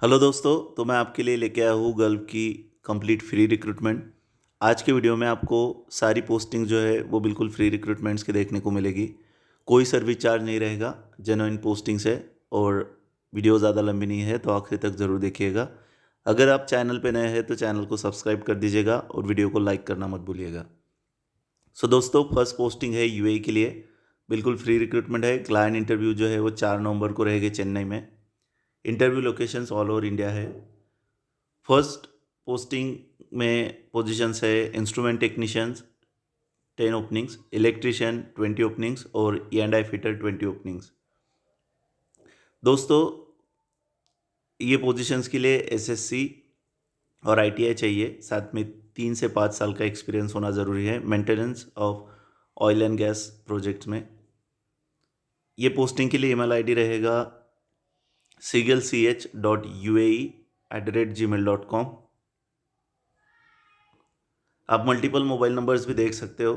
Hello दोस्तों, तो मैं आपके लिए लेके आया हूँ गल्फ की कंप्लीट फ्री रिक्रूटमेंट। आज के वीडियो में आपको सारी पोस्टिंग जो है वो बिल्कुल फ्री रिक्रूटमेंट्स के देखने को मिलेगी। कोई सर्विस चार्ज नहीं रहेगा, जेन्युइन पोस्टिंग्स है। और वीडियो ज़्यादा लंबी नहीं है तो आखिरी तक ज़रूर देखिएगा। अगर आप चैनल पे नए हैं तो चैनल को सब्सक्राइब कर दीजिएगा और वीडियो को लाइक करना मत भूलिएगा। सो दोस्तों, फर्स्ट पोस्टिंग है यूएई के लिए। बिल्कुल फ्री रिक्रूटमेंट है। क्लाइंट इंटरव्यू जो है वो 4 नवंबर को रहेगा चेन्नई में। Interview locations all over India है। फर्स्ट पोस्टिंग में पोजीशंस है instrument technicians 10 openings, electrician 20 openings और E&I फिटर 20 ओपनिंग्स। दोस्तों, ये पोजीशंस के लिए एसएससी और आईटीआई चाहिए, साथ में 3 से 5 साल का एक्सपीरियंस होना ज़रूरी है maintenance of oil and gas projects में। ये पोस्टिंग के लिए ईमेल आईडी रहेगा sigalch.uae@gmail.com। आप मल्टीपल मोबाइल नंबर्स भी देख सकते हो।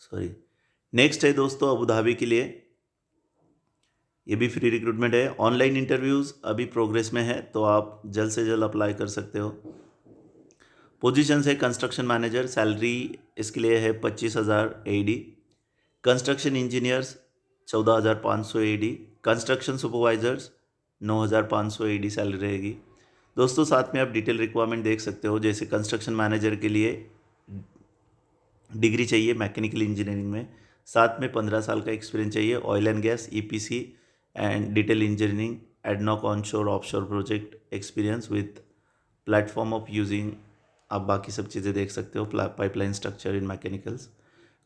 सॉरी। नेक्स्ट है दोस्तों अबू धाबी के लिए। ये भी फ्री रिक्रूटमेंट है। ऑनलाइन इंटरव्यूज़ अभी प्रोग्रेस में है तो आप जल्द से जल्द अप्लाई कर सकते हो। पोजीशंस है कंस्ट्रक्शन मैनेजर, सैलरी इसके लिए है 25,000 AED। Construction engineers 14,500 AED। Construction supervisors 9,500 AED salary रहेगी। दोस्तों, साथ में आप डिटेल रिक्वायरमेंट देख सकते हो। जैसे कंस्ट्रक्शन मैनेजर के लिए डिग्री चाहिए मैकेनिकल इंजीनियरिंग में, साथ में 15 साल का एक्सपीरियंस चाहिए। Oil and gas, EPC and detail engineering, ADNOC onshore offshore project experience with platform of using. आप बाकी सब चीज़ें देख सकते हो। Pipeline structure in mechanicals.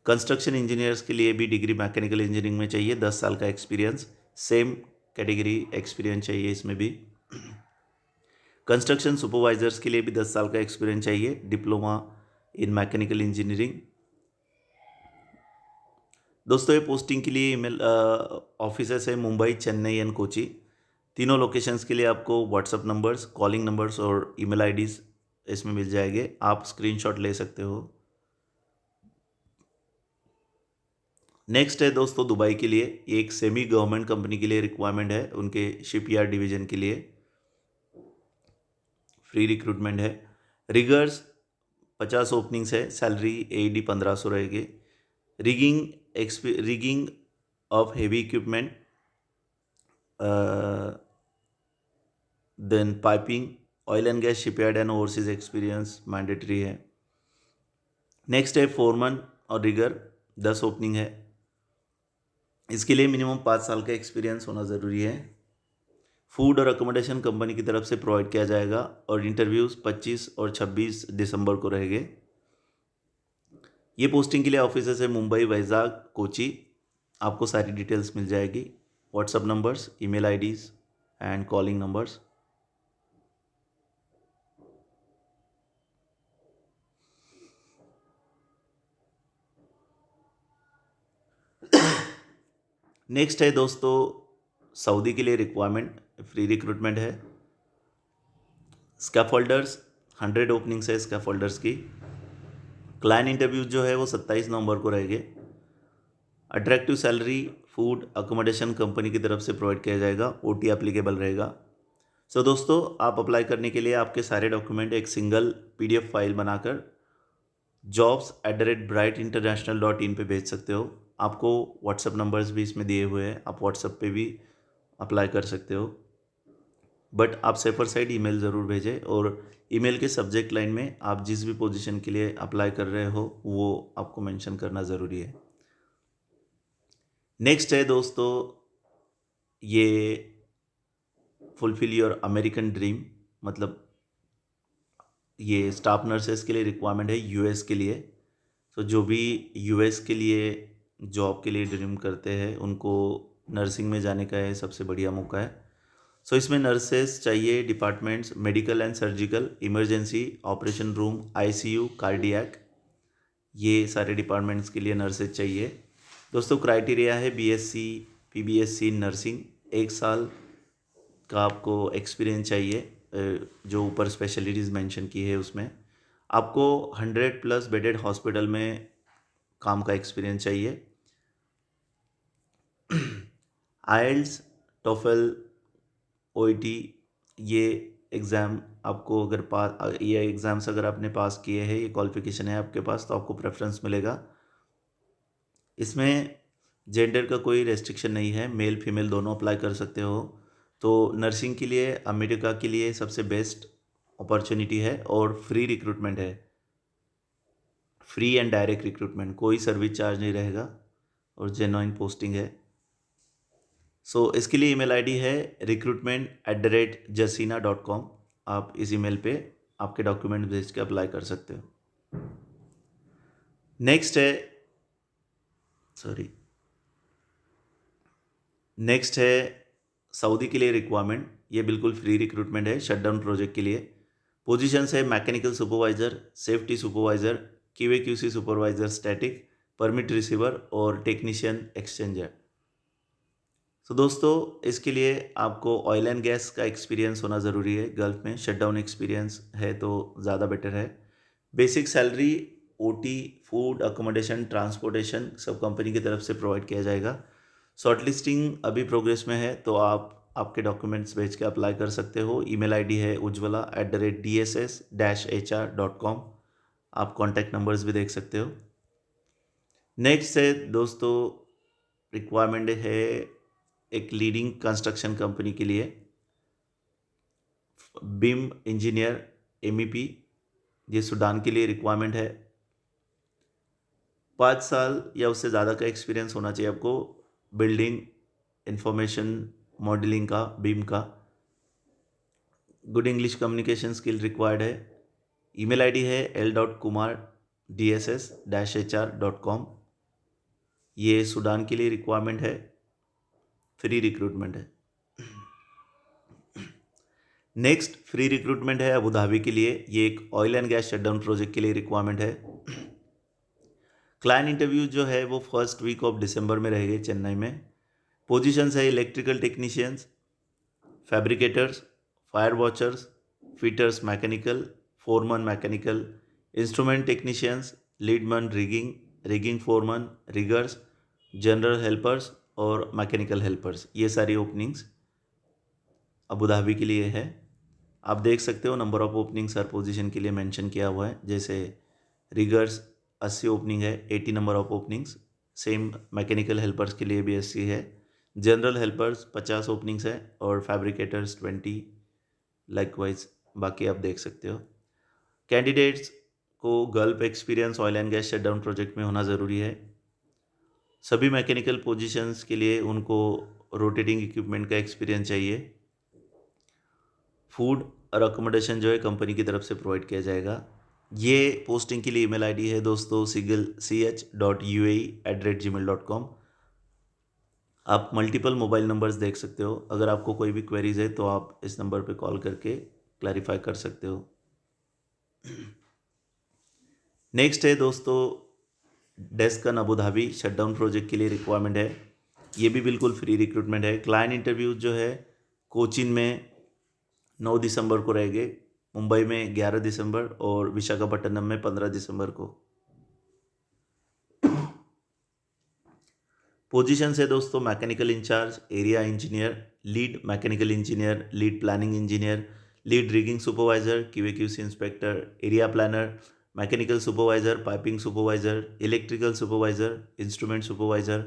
Construction engineers के लिए भी डिग्री मैकेनिकल इंजीनियरिंग में चाहिए, 10 साल का एक्सपीरियंस। सेम कैटेगरी एक्सपीरियंस चाहिए इसमें भी। कंस्ट्रक्शन सुपरवाइजर्स के लिए भी 10 साल का एक्सपीरियंस चाहिए, डिप्लोमा इन मैकेनिकल इंजीनियरिंग। दोस्तों, ये पोस्टिंग के लिए ईमेल ऑफिसेस है मुंबई, चेन्नई एंड कोची। तीनों लोकेशंस के लिए आपको व्हाट्सअप नंबर्स, कॉलिंग नंबर्स और ईमेल आईडीज इसमें मिल जाएंगे। आप स्क्रीनशॉट ले सकते हो। नेक्स्ट है दोस्तों दुबई के लिए। ये एक सेमी गवर्नमेंट कंपनी के लिए रिक्वायरमेंट है, उनके शिपयार्ड डिवीजन के लिए फ्री रिक्रूटमेंट है। रिगर्स 50 ओपनिंग्स है, सैलरी AED 1,500 रहेगी। Rigging of heavy equipment, then piping, oil and gas, shipyard and overseas experience mandatory है। नेक्स्ट है फोरमैन और रिगर, 10 ओपनिंग है। इसके लिए मिनिमम 5 साल का एक्सपीरियंस होना ज़रूरी है। फूड और अकोमोडेशन कंपनी की तरफ से प्रोवाइड किया जाएगा और इंटरव्यूज़ 25 और 26 दिसंबर को रहेंगे। ये पोस्टिंग के लिए ऑफिसेस है मुंबई, वैजाग, कोची। आपको सारी डिटेल्स मिल जाएगी। WhatsApp numbers, email IDs and calling numbers. Next है दोस्तों सऊदी के लिए रिक्वायरमेंट, फ्री रिक्रूटमेंट है। स्कैफोल्डर्स 100 ओपनिंग्स है स्कैफोल्डर्स की। क्लाइंट इंटरव्यू जो है वो 27 नवंबर को रहेंगे। Attractive salary, food accommodation company की तरफ से प्रोवाइड किया जाएगा। OT एप्लीकेबल रहेगा। सो दोस्तों, आप अप्लाई करने के लिए आपके सारे डॉक्यूमेंट एक सिंगल PDF फाइल बनाकर jobs@brightinternational.in पे भेज सकते हो। आपको व्हाट्सअप नंबर्स भी इसमें दिए हुए हैं, आप व्हाट्सअप पे भी अप्लाई कर सकते हो। बट आप सेफर साइड ईमेल ज़रूर भेजें और ईमेल के सब्जेक्ट लाइन में आप जिस भी पोजीशन के लिए अप्लाई कर रहे हो वो आपको मेंशन करना ज़रूरी है। नेक्स्ट है दोस्तों ये फुलफिल योर अमेरिकन ड्रीम, मतलब ये स्टाफ नर्सेस के लिए रिक्वायरमेंट है US के लिए। तो जो भी US के लिए जॉब के लिए ड्रीम करते हैं उनको नर्सिंग में जाने का है सबसे बढ़िया मौका है। सो इसमें नर्सेस चाहिए, departments medical and surgical, emergency, operation room, ICU, cardiac, ये सारे डिपार्टमेंट्स के लिए नर्सेज चाहिए। दोस्तों, क्राइटेरिया है BSc PBSc नर्सिंग, 1 साल का आपको एक्सपीरियंस चाहिए। जो ऊपर स्पेशलिटीज़ मेंशन की है उसमें आपको 100+ बेडेड हॉस्पिटल में काम का एक्सपीरियंस चाहिए। आइल्स, टोफल, ओईटी, ये एग्ज़ाम आपको अगर ये एग्ज़ाम्स अगर आपने पास किए हैं, ये क्वालिफिकेशन है आपके पास, तो आपको प्रेफरेंस मिलेगा। इसमें जेंडर का कोई रेस्ट्रिक्शन नहीं है, मेल फीमेल दोनों अप्लाई कर सकते हो। तो नर्सिंग के लिए अमेरिका के लिए सबसे बेस्ट अपॉर्चुनिटी है और फ्री रिक्रूटमेंट है, फ्री एंड डायरेक्ट रिक्रूटमेंट, कोई सर्विस चार्ज नहीं रहेगा और जेन्युइन पोस्टिंग है। सो इसके लिए ईमेल आईडी है recruitment@jasina.com। आप इस ईमेल पे आपके डॉक्यूमेंट भेज के अप्लाई कर सकते हो। नेक्स्ट है सऊदी के लिए रिक्वायरमेंट। ये बिल्कुल फ्री रिक्रूटमेंट है शटडाउन प्रोजेक्ट के लिए। पोजीशंस है mechanical supervisor, safety supervisor, QA QC supervisor static, permit receiver और टेक्नीशियन एक्सचेंजर। तो दोस्तों इसके लिए आपको ऑयल एंड गैस का एक्सपीरियंस होना ज़रूरी है। गल्फ में शटडाउन एक्सपीरियंस है तो ज़्यादा बेटर है। Basic salary, OT, food, accommodation, transportation सब कंपनी की तरफ से प्रोवाइड किया जाएगा। शॉर्टलिस्टिंग अभी प्रोग्रेस में है, तो आप आपके डॉक्यूमेंट्स भेज के अप्लाई कर सकते हो। ईमेल आईडी है ujjwala@dss-hr.com। आप कॉन्टैक्ट नंबर्स भी देख सकते हो। नेक्स्ट है दोस्तों, रिक्वायरमेंट है एक लीडिंग कंस्ट्रक्शन कंपनी के लिए, बिम इंजीनियर MEP। ये सूडान के लिए रिक्वायरमेंट है। 5 साल या उससे ज़्यादा का एक्सपीरियंस होना चाहिए आपको बिल्डिंग इंफॉर्मेशन मॉडलिंग का, बीम का। Good English communication skill required है। ईमेल आईडी है l.kumar@dss-hr.com। ये सूडान के लिए रिक्वायरमेंट है, फ्री रिक्रूटमेंट है। नेक्स्ट फ्री रिक्रूटमेंट है अबू धाबी के लिए। ये एक oil and gas shutdown project के लिए रिक्वायरमेंट है। क्लाइंट इंटरव्यू जो है वो फर्स्ट वीक ऑफ दिसंबर में रहेंगे चेन्नई में। पोजीशंस है electrical technicians, fabricators, fire watchers, fitters mechanical, Foreman mechanical, instrument technicians, leadman rigging, rigging Foreman, riggers, general helpers और मैकेनिकल हेल्पर्स। ये सारी ओपनिंग्स अबू धाबी के लिए है। आप देख सकते हो number of openings her position के लिए मेंशन किया हुआ है। जैसे रिगर्स 80 ओपनिंग है, 80 number of openings. Same mechanical helpers के लिए भी 80 है। जनरल हेल्पर्स 50 ओपनिंग्स है और फैब्रिकेटर्स 20 लाइकवाइज। बाकी आप देख सकते हो। कैंडिडेट्स को gulf experience oil and gas shutdown project में होना ज़रूरी है। सभी मैकेनिकल पोजीशंस के लिए उनको रोटेटिंग इक्विपमेंट का एक्सपीरियंस चाहिए। फूड और अकोमोडेशन जो है कंपनी की तरफ से प्रोवाइड किया जाएगा। ये पोस्टिंग के लिए ईमेल आईडी है दोस्तों sigil.ch.uae@gmail.com। आप मल्टीपल मोबाइल नंबर्स देख सकते हो। अगर आपको कोई भी क्वेरीज है तो आप इस नंबर पे कॉल करके क्लैरिफाई कर सकते हो। नेक्स्ट है दोस्तों डेस्कन अबू धाबी शटडाउन प्रोजेक्ट के लिए रिक्वायरमेंट है। ये भी बिल्कुल फ्री रिक्रूटमेंट है। क्लाइंट इंटरव्यू जो है कोचिन में 9 दिसंबर को रहेंगे, मुंबई में 11 दिसंबर और विशाखापट्टनम में 15 दिसंबर को। पोजीशन है दोस्तों mechanical incharge, area engineer, lead mechanical engineer, lead planning engineer, lead rigging supervisor, QAQC inspector, area planner, mechanical supervisor, piping supervisor, electrical supervisor, instrument supervisor,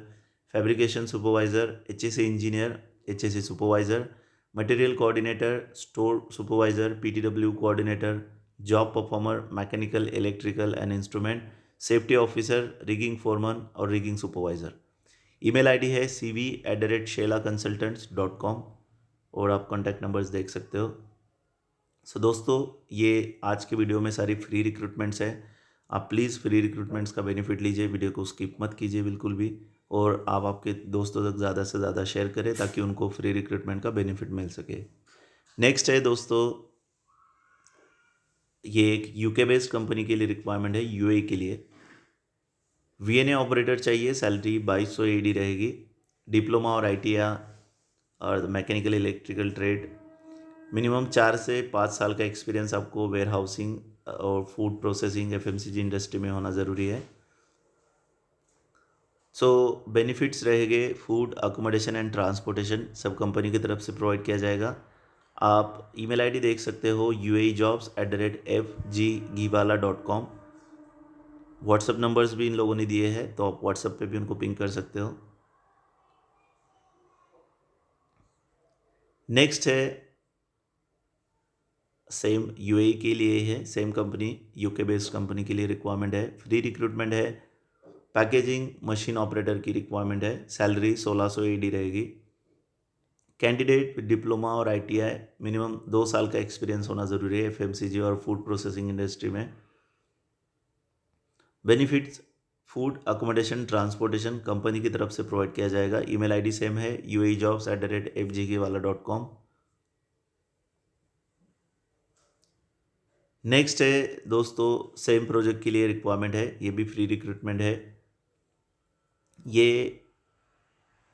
fabrication supervisor, HSA engineer, HSA supervisor, material coordinator, store supervisor, PTW coordinator, job performer, mechanical, electrical and instrument, safety officer, rigging foreman और rigging supervisor. Email ID है cv@shelaconsultants.com और आप contact numbers देख सकते हो। सो दोस्तों ये आज के वीडियो में सारी फ्री रिक्रूटमेंट्स है। आप प्लीज़ फ्री रिक्रूटमेंट्स का बेनिफिट लीजिए, वीडियो को स्किप मत कीजिए बिल्कुल भी, और आप आपके दोस्तों तक ज़्यादा से ज़्यादा शेयर करें ताकि उनको फ्री रिक्रूटमेंट का बेनिफिट मिल सके। नेक्स्ट है दोस्तों, ये एक UK बेस्ड कंपनी के लिए रिक्वायरमेंट है, UAE के लिए। VNA ऑपरेटर चाहिए, सैलरी 2200 AD रहेगी। डिप्लोमा और ITI और मैकेनिकल इलेक्ट्रिकल ट्रेड। मिनिमम 4 से 5 साल का एक्सपीरियंस आपको वेयर हाउसिंग और फूड प्रोसेसिंग FMCG इंडस्ट्री में होना ज़रूरी है। सो बेनिफिट्स रहेंगे, फूड अकोमोडेशन एंड ट्रांसपोर्टेशन सब कंपनी की तरफ से प्रोवाइड किया जाएगा। आप ईमेल आईडी देख सकते हो uaejobs@fgghiwala.com। व्हाट्सअप नंबर्स भी इन लोगों ने दिए हैं, तो आप व्हाट्सअप पे भी उनको पिंग कर सकते हो। नेक्स्ट है सेम यूएई के लिए है, same company UK based company के लिए रिक्वायरमेंट है, फ्री रिक्रूटमेंट है। पैकेजिंग मशीन ऑपरेटर की रिक्वायरमेंट है, सैलरी 1600 AD रहेगी। कैंडिडेट डिप्लोमा और ITI, मिनिमम 2 साल का एक्सपीरियंस होना ज़रूरी है FMCG और फूड प्रोसेसिंग इंडस्ट्री में। Benefits food accommodation transportation company की तरफ से प्रोवाइड किया जाएगा। ईमेल आईडी सेम है uaejobs@fgghiwala.com। नेक्स्ट है दोस्तों, सेम प्रोजेक्ट के लिए रिक्वायरमेंट है, ये भी फ्री रिक्रूटमेंट है। ये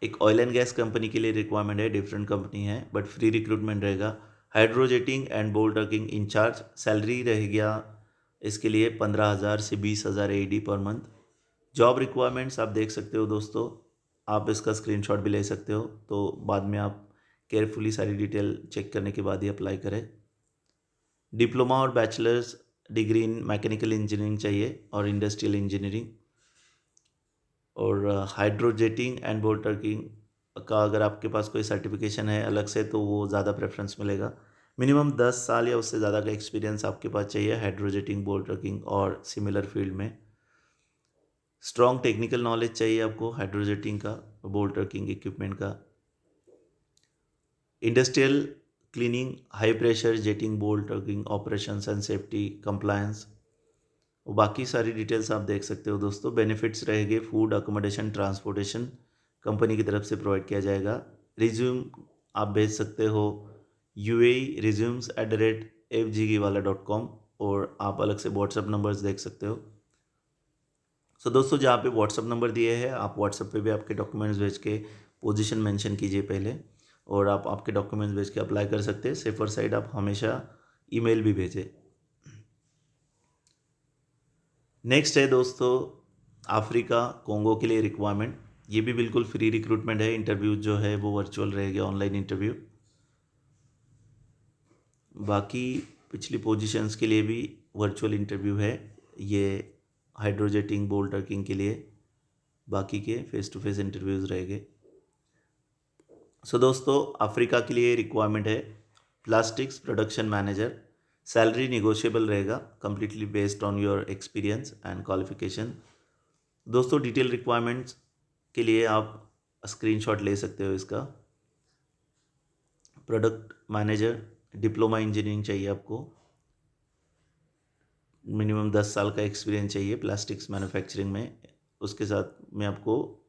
एक ऑयल एंड गैस कंपनी के लिए रिक्वायरमेंट है, डिफरेंट कंपनी है बट फ्री रिक्रूटमेंट रहेगा। Hydrojetting and bolt torquing incharge, salary रहेगा इसके लिए 15,000 से 20,000 AD per month. Job requirements आप देख सकते हो दोस्तों, आप इसका स्क्रीनशॉट भी ले सकते हो, तो बाद में आप केयरफुली सारी डिटेल चेक करने के बाद ही अप्लाई करें। डिप्लोमा और bachelors degree in mechanical engineering चाहिए और इंडस्ट्रियल इंजीनियरिंग। और हाइड्रोजेटिंग एंड बोल्ट ट्रकिंग का अगर आपके पास कोई सर्टिफिकेशन है अलग से तो वो ज़्यादा प्रेफरेंस मिलेगा। मिनिमम 10 साल या उससे ज़्यादा का एक्सपीरियंस आपके पास चाहिए हाइड्रोजेटिंग, बोल्ट ट्रकिंग और सिमिलर फील्ड में। स्ट्रॉन्ग टेक्निकल नॉलेज चाहिए आपको हाइड्रोजेटिंग का, बोल्ट ट्रकिंग इक्विपमेंट का। Industrial cleaning, high pressure jetting, bolt torquing operations and safety compliance, और बाकी सारी डिटेल्स आप देख सकते हो दोस्तों। बेनिफिट्स रहेंगे, फूड अकोमोडेशन ट्रांसपोर्टेशन कंपनी की तरफ से प्रोवाइड किया जाएगा। रिज्यूम आप भेज सकते हो uaeresumes@fgghiwala.com, और आप अलग से व्हाट्सअप नंबर्स देख सकते हो। सो दोस्तों, जहाँ पे व्हाट्सअप नंबर दिए हैं आप व्हाट्सअप पे भी आपके डॉक्यूमेंट्स भेज के पोजीशन मेंशन कीजिए पहले, और आप आपके डॉक्यूमेंट्स भेज के अप्लाई कर सकते हैं। सेफर साइड आप हमेशा ईमेल भी भेजें। नेक्स्ट है दोस्तों, अफ्रीका कोंगो के लिए रिक्वायरमेंट, ये भी बिल्कुल फ्री रिक्रूटमेंट है। इंटरव्यू जो है वो वर्चुअल रहेगा, ऑनलाइन इंटरव्यू। बाकी पिछली पोजीशंस के लिए भी वर्चुअल इंटरव्यू है। ये हाइड्रोजेटिंग, बोल्ट ट्रकिंग के लिए बाकी के फेस टू फेस इंटरव्यूज़ रहेंगे। सो दोस्तों, अफ्रीका के लिए रिक्वायरमेंट है plastics production manager, salary negotiable रहेगा, completely based on your experience and qualification. दोस्तों, डिटेल रिक्वायरमेंट्स के लिए आप स्क्रीनशॉट ले सकते हो इसका। प्रोडक्ट मैनेजर, डिप्लोमा इंजीनियरिंग चाहिए आपको, मिनिमम 10 साल का एक्सपीरियंस चाहिए प्लास्टिक्स मैन्युफैक्चरिंग में। उसके साथ में आपको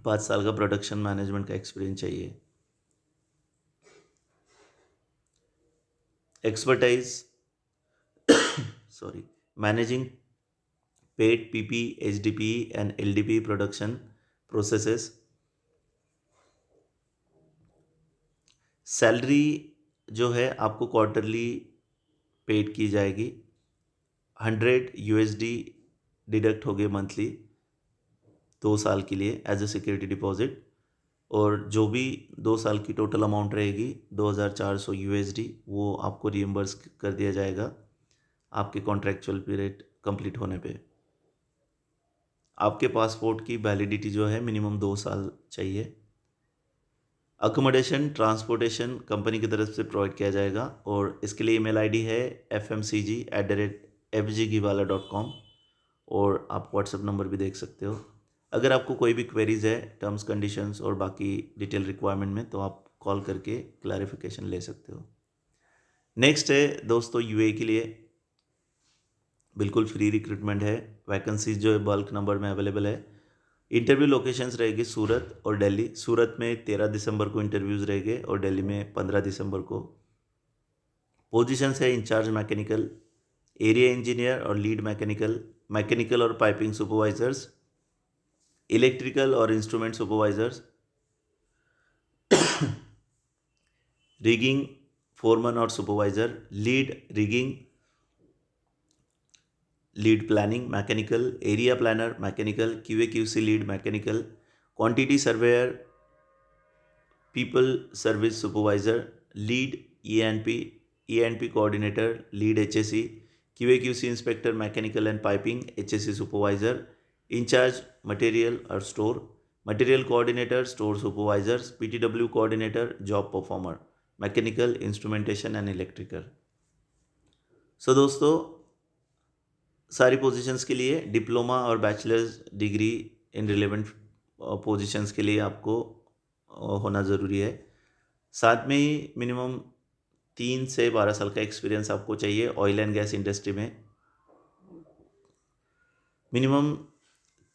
5 साल का प्रोडक्शन मैनेजमेंट का एक्सपीरियंस चाहिए। Expertise sorry managing pet, PP, HDPE and LDPE production processes. Salary जो है आपको क्वार्टरली पेड की जाएगी, 100 USD डिडक्ट हो गए मंथली 2 साल के लिए एज ए सिक्योरिटी डिपॉजिट, और जो भी 2 साल की टोटल अमाउंट रहेगी 2400 USD वो आपको रिइम्बर्स कर दिया जाएगा आपके कॉन्ट्रैक्चुअल पीरियड कंप्लीट होने पे। आपके पासपोर्ट की वैलिडिटी जो है मिनिमम 2 साल चाहिए। अकोमोडेशन ट्रांसपोर्टेशन कंपनी की तरफ से प्रोवाइड किया जाएगा, और इसके लिए ईमेल आईडी है fmcg@fgghiwala.com, और आप व्हाट्सएप नंबर भी देख सकते हो। अगर आपको कोई भी क्वेरीज है टर्म्स कंडीशंस और बाकी डिटेल रिक्वायरमेंट में, तो आप कॉल करके क्लैरिफिकेशन ले सकते हो। नेक्स्ट है दोस्तों, यूए के लिए बिल्कुल फ्री रिक्रूटमेंट है। वैकेंसीज जो है बल्क नंबर में अवेलेबल है। इंटरव्यू लोकेशंस रहेगी सूरत और दिल्ली। सूरत में 13 दिसंबर को इंटरव्यूज़ रहेंगे और दिल्ली में 15 दिसंबर को। पोजीशंस है इंचार्ज मैकेनिकल, एरिया इंजीनियर और लीड मैकेनिकल, मैकेनिकल और पाइपिंग सुपरवाइजर्स, इलेक्ट्रिकल और इंस्ट्रूमेंट सुपरवाइजर्स, रिगिंग फोरमैन और supervisor, lead rigging, lead planning mechanical, area planner mechanical, QA QC lead mechanical, quantity surveyor, people service supervisor, lead E N P coordinator, lead HSC, QA QC inspector mechanical and piping, HSC supervisor, incharge material और store, material coordinator, store supervisors, PTW coordinator, job performer, mechanical, instrumentation and electrical. सो दोस्तों, सारी positions के लिए diploma और bachelors degree in relevant positions के लिए आपको होना ज़रूरी है। साथ में ही मिनिमम 3 से 12 साल का एक्सपीरियंस आपको चाहिए ऑयल एंड गैस इंडस्ट्री में। मिनिमम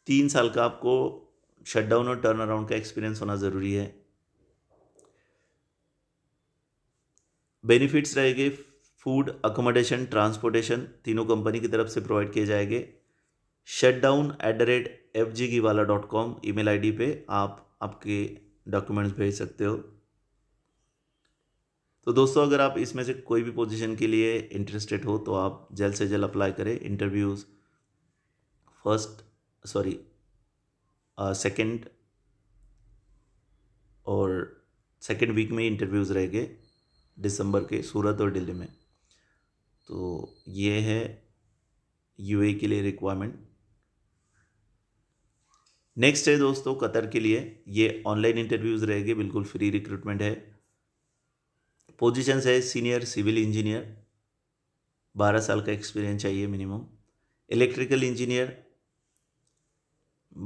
3 साल का आपको शटडाउन और टर्न अराउंड का एक्सपीरियंस होना ज़रूरी है। बेनिफिट्स रहेंगे, फूड, अकोमोडेशन, ट्रांसपोर्टेशन तीनों कंपनी की तरफ से प्रोवाइड किए जाएंगे। shutdown@fggiwala.com ईमेल आईडी पे आप आपके डॉक्यूमेंट्स भेज सकते हो। तो दोस्तों, अगर आप इसमें से कोई भी पोजीशन के लिए इंटरेस्टेड हो तो आप जल्द से जल्द अप्लाई करें। इंटरव्यूज़ सेकंड और सेकंड वीक में इंटरव्यूज़ रहेंगे दिसंबर के, सूरत और दिल्ली में। तो ये है यूएई के लिए रिक्वायरमेंट। नेक्स्ट है दोस्तों कतर के लिए, ये ऑनलाइन इंटरव्यूज़ रहेंगे, बिल्कुल फ्री रिक्रूटमेंट है। पोजीशंस है सीनियर सिविल इंजीनियर, 12 साल का एक्सपीरियंस चाहिए मिनिमम। इलेक्ट्रिकल इंजीनियर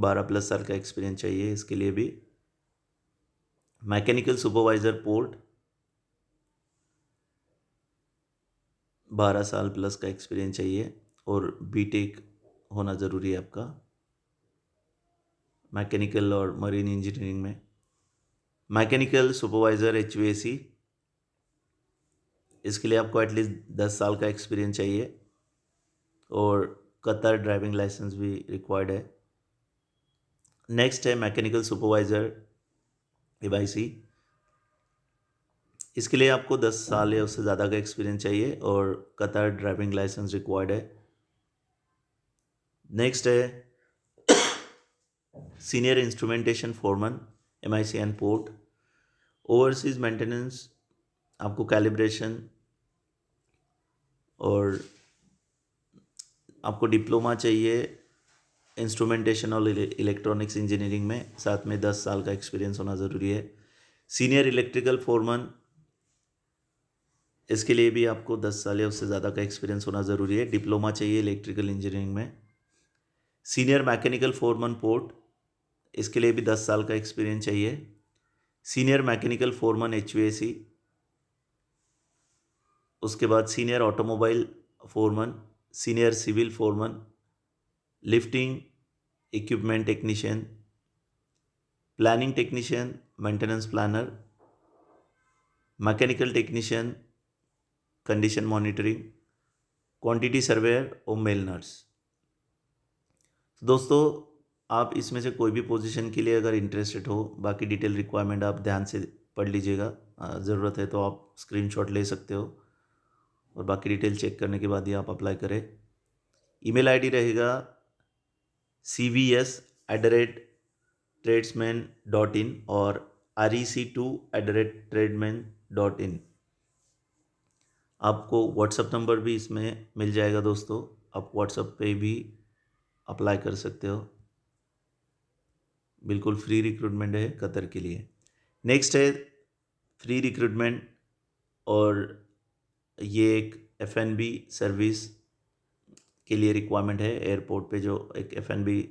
12+ साल का एक्सपीरियंस चाहिए इसके लिए भी। मैकेनिकल सुपरवाइज़र पोर्ट 12 साल प्लस का एक्सपीरियंस चाहिए और बीटेक होना ज़रूरी है आपका मैकेनिकल और मरीन इंजीनियरिंग में। मैकेनिकल सुपरवाइज़र HVAC, इसके लिए आपको एटलीस्ट 10 साल का एक्सपीरियंस चाहिए और कतर ड्राइविंग लाइसेंस भी रिक्वायर्ड है। नेक्स्ट है मैकेनिकल सुपरवाइज़र MIC, इसके लिए आपको 10 साल या उससे ज़्यादा का एक्सपीरियंस चाहिए और कतर ड्राइविंग लाइसेंस रिक्वायर्ड है। नेक्स्ट है senior instrumentation Foreman MIC and port. Overseas maintenance, आपको कैलिब्रेशन और आपको डिप्लोमा चाहिए इंस्ट्रूमेंटेशन और इलेक्ट्रॉनिक्स इंजीनियरिंग में, साथ में 10 साल का एक्सपीरियंस होना ज़रूरी है। सीनियर इलेक्ट्रिकल फोरमन, इसके लिए भी आपको 10 साल या उससे ज़्यादा का एक्सपीरियंस होना ज़रूरी है, डिप्लोमा चाहिए इलेक्ट्रिकल इंजीनियरिंग में। सीनियर मैकेनिकल फोरमन पोर्ट, इसके लिए भी 10 साल का एक्सपीरियंस चाहिए। सीनियर मैकेनिकल फोरमन HVAC, उसके बाद senior automobile foreman, senior civil foreman, lifting equipment technician, planning technician, maintenance planner, mechanical technician, condition monitoring, quantity surveyor और मेल नर्स। दोस्तों, आप इसमें से कोई भी पोजीशन के लिए अगर इंटरेस्टेड हो, बाकी डिटेल रिक्वायरमेंट आप ध्यान से पढ़ लीजिएगा, ज़रूरत है तो आप स्क्रीनशॉट ले सकते हो और बाकी डिटेल चेक करने के बाद ही आप अप्लाई करें। ईमेल आईडी रहेगा cvs@tradesman.in और rec2@tradesman.in। आपको व्हाट्सएप नंबर भी इसमें मिल जाएगा दोस्तों, आप व्हाट्सएप पे भी अप्लाई कर सकते हो। बिल्कुल फ्री रिक्रूटमेंट है कतर के लिए। नेक्स्ट है फ्री रिक्रूटमेंट और ये एक F&B सर्विस के लिए रिक्वायरमेंट है। एयरपोर्ट पे जो एक F&B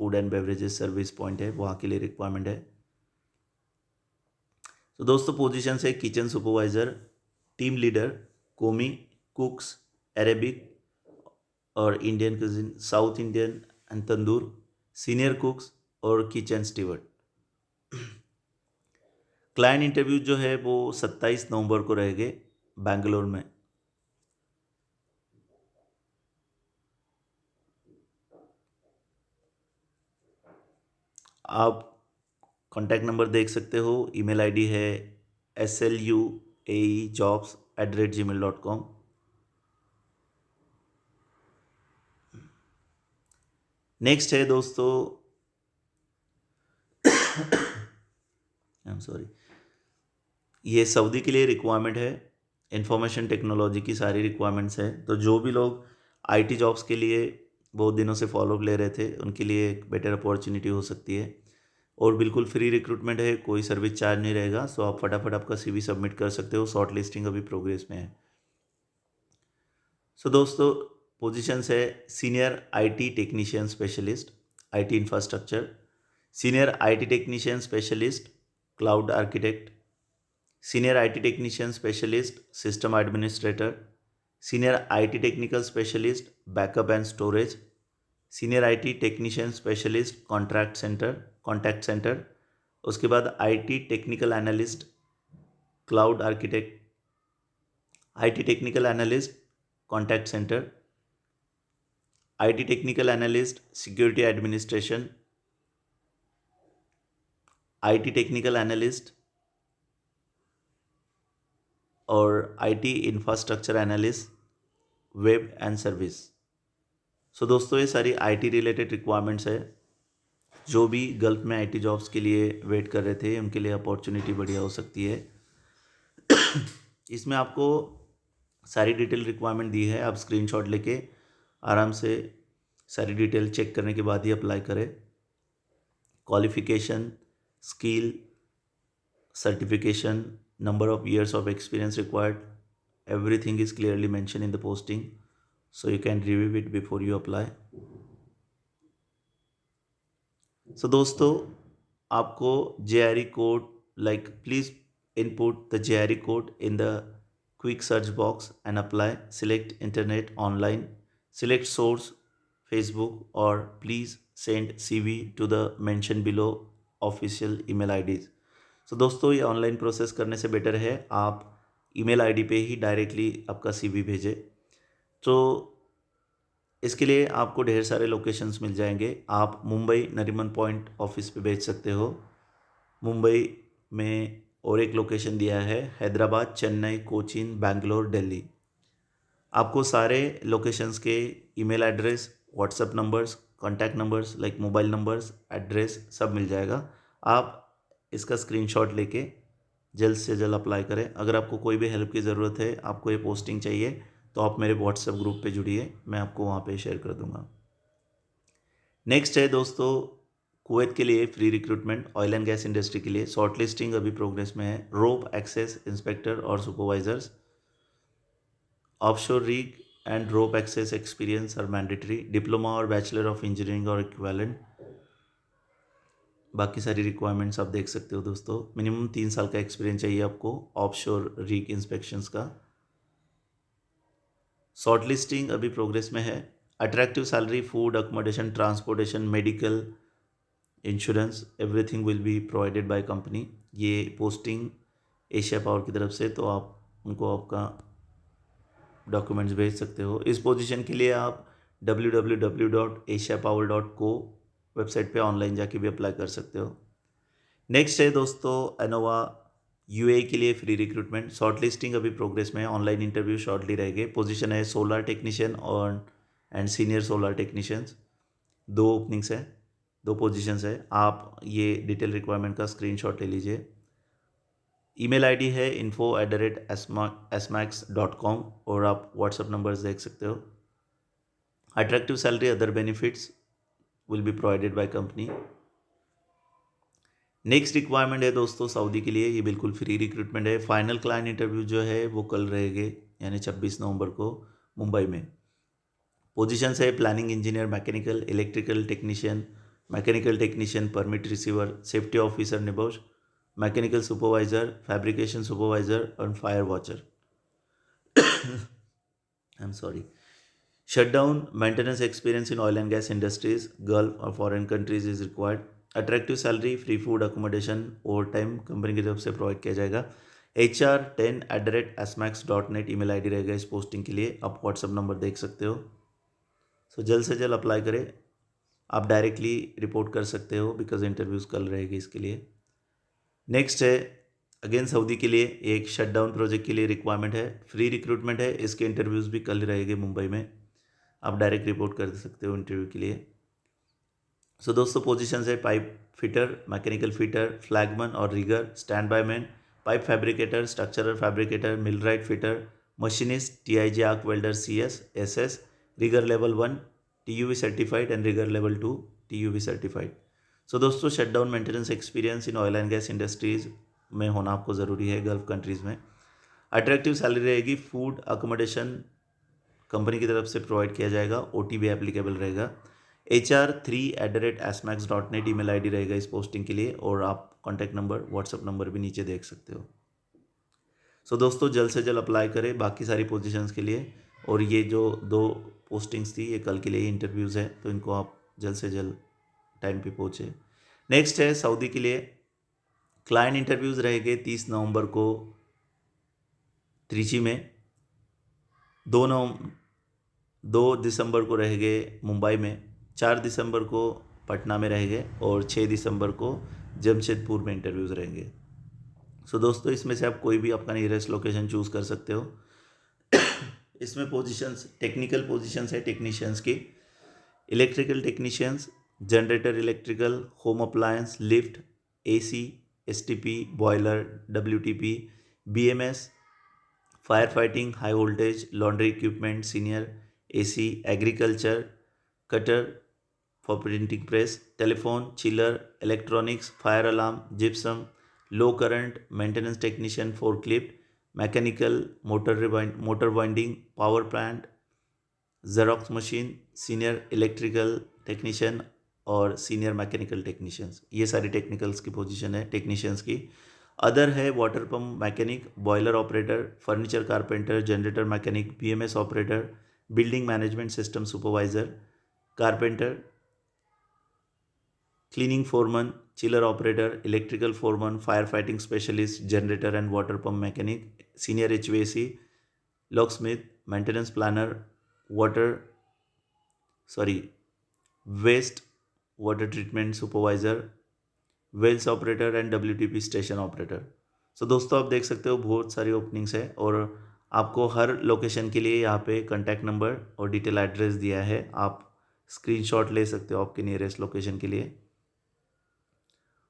food and beverages service point है, वहाँ के लिए रिक्वायरमेंट है। तो दोस्तों, पोजीशन है kitchen supervisor, team leader, commis, cooks, Arabic और Indian cuisine, South Indian and tandoor, senior cooks और किचन स्टीवर्ड। क्लाइंट इंटरव्यू जो है वो 27 नवंबर को रहेंगे बेंगलोर में। आप कॉन्टैक्ट नंबर देख सकते हो, ईमेल आईडी है sluaejobs@gmail.com। नेक्स्ट है दोस्तों, आई एम सॉरी, ये सऊदी के लिए रिक्वायरमेंट है। इंफॉर्मेशन टेक्नोलॉजी की सारी रिक्वायरमेंट्स है, तो जो भी लोग आईटी जॉब्स के लिए बहुत दिनों से फॉलोअप ले रहे थे उनके लिए एक बेटर अपॉर्चुनिटी हो सकती है। और बिल्कुल फ्री रिक्रूटमेंट है, कोई सर्विस चार्ज नहीं रहेगा। सो आप फटाफट आपका सीवी सबमिट कर सकते हो। शॉर्ट लिस्टिंग अभी प्रोग्रेस में है। सो दोस्तों, पोजीशंस है senior IT technician specialist IT infrastructure, senior IT technician specialist cloud architect, senior IT technician specialist system administrator, senior IT technical specialist backup and storage, senior IT technician specialist contact centre, उसके बाद IT technical analyst cloud architect, IT technical analyst contact centre, IT technical analyst security administration, IT technical analyst और IT infrastructure analyst web and service. So दोस्तों, ये सारी IT related requirements है। जो भी gulf में आईटी जॉब्स के लिए वेट कर रहे थे उनके लिए अपॉर्चुनिटी बढ़िया हो सकती है। इसमें आपको सारी डिटेल रिक्वायरमेंट दी है, आप स्क्रीनशॉट लेके आराम से सारी डिटेल चेक करने के बाद ही अप्लाई करें। Qualification, skill, certification, number of years of experience required, everything is clearly mentioned in the posting, so you can review it before you apply. So दोस्तों, आपको JRE code, like please input the JRE code in the quick search box and apply. Select internet online, select source Facebook, or please send CV to the mentioned below official email IDs. सो दोस्तों, ये online process करने से better है आप email ID पे ही directly आपका CV भेजें। तो इसके लिए आपको ढेर सारे लोकेशंस मिल जाएंगे। आप मुंबई नरीमन पॉइंट ऑफिस पे भेज सकते हो। मुंबई में और एक लोकेशन दिया है, हैदराबाद, चेन्नई, कोचीन, बैंगलोर, दिल्ली। आपको सारे लोकेशंस के email address, WhatsApp numbers, contact numbers like mobile numbers, address सब मिल जाएगा। आप इसका स्क्रीनशॉट लेके जल्द से जल्द अप्लाई करें। अगर आपको कोई भी हेल्प की ज़रूरत है, आपको ये पोस्टिंग चाहिए, तो आप मेरे व्हाट्सएप ग्रुप पे जुड़िए, मैं आपको वहाँ पे शेयर कर दूँगा। नेक्स्ट है दोस्तों, कुवैत के लिए free recruitment oil and gas industry के लिए। शॉर्ट लिस्टिंग अभी प्रोग्रेस में है। रोप एक्सेस इंस्पेक्टर और supervisors, offshore rig and rope access experience are mandatory, diploma और बैचलर ऑफ इंजीनियरिंग और इक्विवेलेंट। बाकी सारी रिक्वायरमेंट्स आप देख सकते हो दोस्तों। मिनिमम 3 साल का एक्सपीरियंस चाहिए आपको ऑफशोर रीग इंस्पेक्शंस का। शॉर्ट लिस्टिंग अभी प्रोग्रेस में है। Attractive salary, food, accommodation, transportation, medical, insurance, everything will be provided by company. ये पोस्टिंग एशिया पावर की तरफ से, तो आप उनको आपका डॉक्यूमेंट्स भेज सकते हो। इस पोजीशन के लिए आप www.asiapower.co वेबसाइट पे ऑनलाइन जाके भी अप्लाई कर सकते हो। नेक्स्ट है दोस्तों, एनोवा यूएई के लिए फ्री रिक्रूटमेंट। शॉर्ट लिस्टिंग अभी प्रोग्रेस में है, ऑनलाइन इंटरव्यू शॉर्टली रहेंगे। पोजीशन है सोलर टेक्नीशियन और and senior solar technicians. 2 openings है, 2 पोजीशंस है। आप ये डिटेल रिक्वायरमेंट का स्क्रीनशॉट ले लीजिए। ईमेल आईडी है info@asmax.com और आप व्हाट्सएप नंबर्स देख सकते हो। Attractive salary, other benefits will be provided by company. Next requirement है दोस्तों सऊदी के लिए, ये बिल्कुल फ्री रिक्रूटमेंट है। फाइनल क्लाइंट इंटरव्यू जो है वो कल रहेंगे, यानी 26 नवंबर को मुंबई में। पोजीशंस है planning engineer, mechanical, electrical technician, mechanical technician, permit receiver, safety officer NEBOSH, mechanical supervisor, fabrication supervisor और fire watcher. I am sorry. Shutdown maintenance experience in oil and gas industries, Gulf और foreign countries is required. Attractive salary, free food, accommodation, overtime company की तरफ से provide किया जाएगा। HR10@asmax.net email ID रहेगा इस posting के लिए। आप व्हाट्सअप नंबर देख सकते हो। सो जल्द से जल्द अप्लाई करें। आप डायरेक्टली रिपोर्ट कर सकते हो बिकॉज इंटरव्यूज़ कल रहेगी इसके लिए। नेक्स्ट है अगेन सऊदी के लिए एक शटडाउन प्रोजेक्ट के लिए रिक्वायरमेंट है, फ्री रिक्रूटमेंट है। इसके इंटरव्यूज़ भी कल रहेंगे मुंबई में। आप डायरेक्ट रिपोर्ट कर सकते हो इंटरव्यू के लिए। सो दोस्तों पोजीशन है pipe fitter, mechanical fitter, flagman और rigger, standby man, pipe fabricator, structural fabricator, millwright fitter, machinist, TIG arc welder CS, SS, rigger level 1 TUV certified and rigger level 2 TUV certified. So दोस्तों shutdown maintenance experience in oil and gas industries में होना आपको ज़रूरी है Gulf countries में। Attractive salary रहेगी, food accommodation company की तरफ से प्रोवाइड किया जाएगा, OT भी एप्लीकेबल रहेगा। HR3@asmax.net ईमेल ID रहेगा इस पोस्टिंग के लिए, और आप कॉन्टैक्ट नंबर, व्हाट्सअप नंबर भी नीचे देख सकते हो। सो दोस्तों जल्द से जल्द अप्लाई करें बाकी सारी पोजीशंस के लिए, और ये जो 2 पोस्टिंग्स थी ये कल के लिए इंटरव्यूज़ है, तो इनको आप जल्द से जल्द टाइम पे पहुँचे। नेक्स्ट है सऊदी के लिए, क्लाइंट इंटरव्यूज़ रहेंगे 30 नवंबर को त्रिची में, 2 दिसंबर को रहेंगे मुंबई में, 4 दिसंबर को पटना में रहेंगे, और 6 दिसंबर को जमशेदपुर में इंटरव्यूज़ रहेंगे। सो दोस्तों इसमें से आप कोई भी अपना नियरेस्ट लोकेशन चूज़ कर सकते हो। इसमें पोजीशंस, टेक्निकल पोजीशंस है टेक्नीशियंस की, electrical technicians, generator electrical, home appliance, lift, AC, STP, boiler, WTP, BMS, fire fighting, high voltage, laundry equipment, senior AC, agriculture, cutter for printing press, telephone, chiller, electronics, fire alarm, gypsum, low current, maintenance technician, forklift, mechanical, motor winding, power plant, xerox machine, senior electrical technician और senior mechanical technicians, ये सारी technicals की position है technicians की। Other है water pump mechanic, boiler operator, furniture carpenter, generator mechanic, BMS operator, building management system supervisor, carpenter, cleaning foreman, chiller operator, electrical foreman, fire fighting specialist, generator and water pump mechanic, senior HVAC, locksmith, maintenance planner, waste water treatment supervisor, wells operator and WTP station operator. So दोस्तों आप देख सकते हो बहुत सारी openings है, और आपको हर लोकेशन के लिए यहाँ पे कॉन्टैक्ट नंबर और डिटेल एड्रेस दिया है, आप स्क्रीनशॉट ले सकते हो आपके नियरेस्ट लोकेशन के लिए।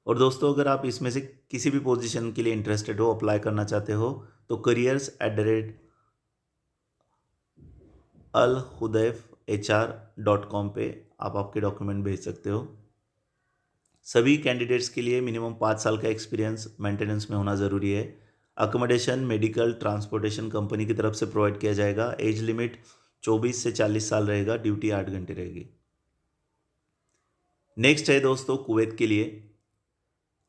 और दोस्तों अगर आप इसमें से किसी भी पोजीशन के लिए इंटरेस्टेड हो, अप्लाई करना चाहते हो, तो careers@alhudayfhr.com पे आप आपके डॉक्यूमेंट भेज सकते हो। सभी कैंडिडेट्स के लिए मिनिमम 5 साल का एक्सपीरियंस मेंटेनेंस में होना ज़रूरी है। अकोमोडेशन, मेडिकल, ट्रांसपोर्टेशन कंपनी की तरफ से प्रोवाइड किया जाएगा। एज लिमिट 24 से 40 साल रहेगा, ड्यूटी 8 घंटे रहेगी। नेक्स्ट है दोस्तों कुवैत के लिए,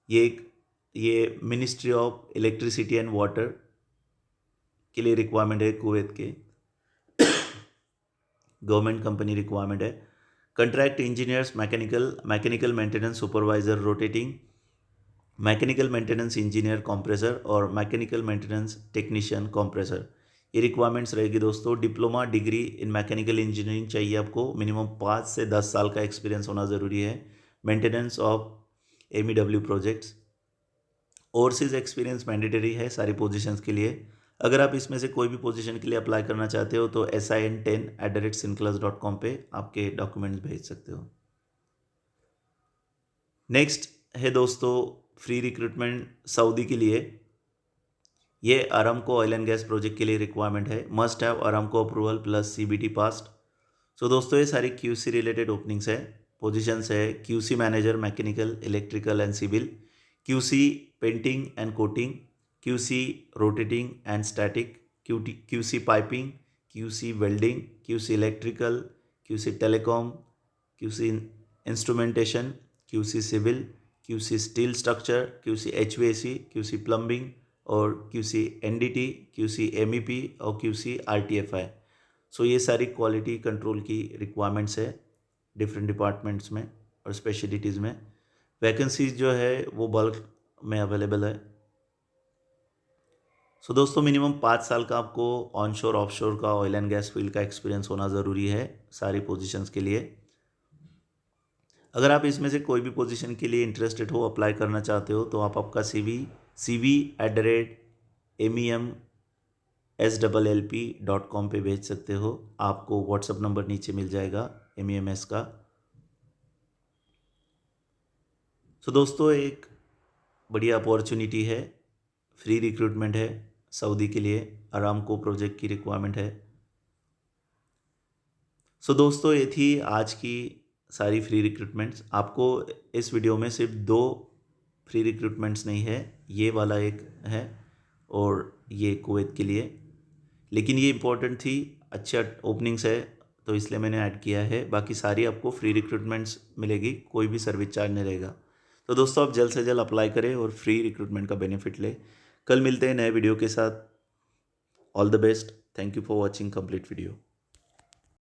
ये ministry of electricity and water के लिए रिक्वायरमेंट है, कुवैत के गवर्नमेंट कंपनी रिक्वायरमेंट है। Contract engineers, mechanical maintenance supervisor rotating, mechanical maintenance engineer compressor और मैकेनिकल मेंटेनेंस टेक्नीशियन कॉम्प्रेसर, ये रिक्वायरमेंट्स रहेगी दोस्तों। Diploma degree in mechanical engineering चाहिए आपको, मिनिमम 5 से 10 साल का एक्सपीरियंस होना ज़रूरी है। Maintenance of MEW projects, overseas experience mandatory है सारी पोजीशंस के लिए। अगर आप इसमें से कोई भी पोजीशन के लिए अप्लाई करना चाहते हो तो sin10@synclass.com पे आपके डॉक्यूमेंट्स भेज सकते हो। नेक्स्ट है दोस्तों फ्री रिक्रूटमेंट सऊदी के लिए, ये Aramco oil and gas project के लिए रिक्वायरमेंट है। Must have Aramco approval plus CBT passed. So दोस्तों ये सारी QC रिलेटेड ओपनिंग्स है, पोजीशंस है QC manager mechanical, electrical and civil, QC painting and coating, QC rotating and static, QC piping, QC welding, QC electrical, QC telecom, QC instrumentation, QC civil, QC steel structure, QC HVAC, QC plumbing और QC NDT, QC MEP और QC RTFI। सो ये सारी quality control की requirements है different departments में और specialities में। Vacancies जो है वो बल्क में अवेलेबल है। सो दोस्तों मिनिमम 5 साल का आपको ऑनशोर ऑफशोर का ऑयल एंड गैस फील्ड का एक्सपीरियंस होना ज़रूरी है सारी पोजीशंस के लिए। अगर आप इसमें से कोई भी पोजीशन के लिए इंटरेस्टेड हो, अप्लाई करना चाहते हो, तो आप आपका CV@MEMSLLP.com पे भेज सकते हो। आपको व्हाट्सअप नंबर नीचे मिल जाएगा MEMS का। तो दोस्तों एक बढ़िया अपॉर्चुनिटी है, फ्री रिक्रूटमेंट है सऊदी के लिए, अरामको प्रोजेक्ट की रिक्वायरमेंट है। सो दोस्तों ये थी आज की सारी फ्री रिक्रूटमेंट्स। आपको इस वीडियो में सिर्फ 2 फ्री रिक्रूटमेंट्स नहीं है, ये वाला एक है और ये कुवैत के लिए, लेकिन ये इम्पोर्टेंट थी, अच्छा ओपनिंग्स है तो इसलिए मैंने ऐड किया है। बाकी सारी आपको फ्री रिक्रूटमेंट्स मिलेगी, कोई भी सर्विस चार्ज नहीं रहेगा। तो दोस्तों आप जल्द से जल्द अप्लाई करें और फ्री रिक्रूटमेंट का बेनिफिट लें। कल मिलते हैं नए वीडियो के साथ। All the best. Thank you for watching complete video.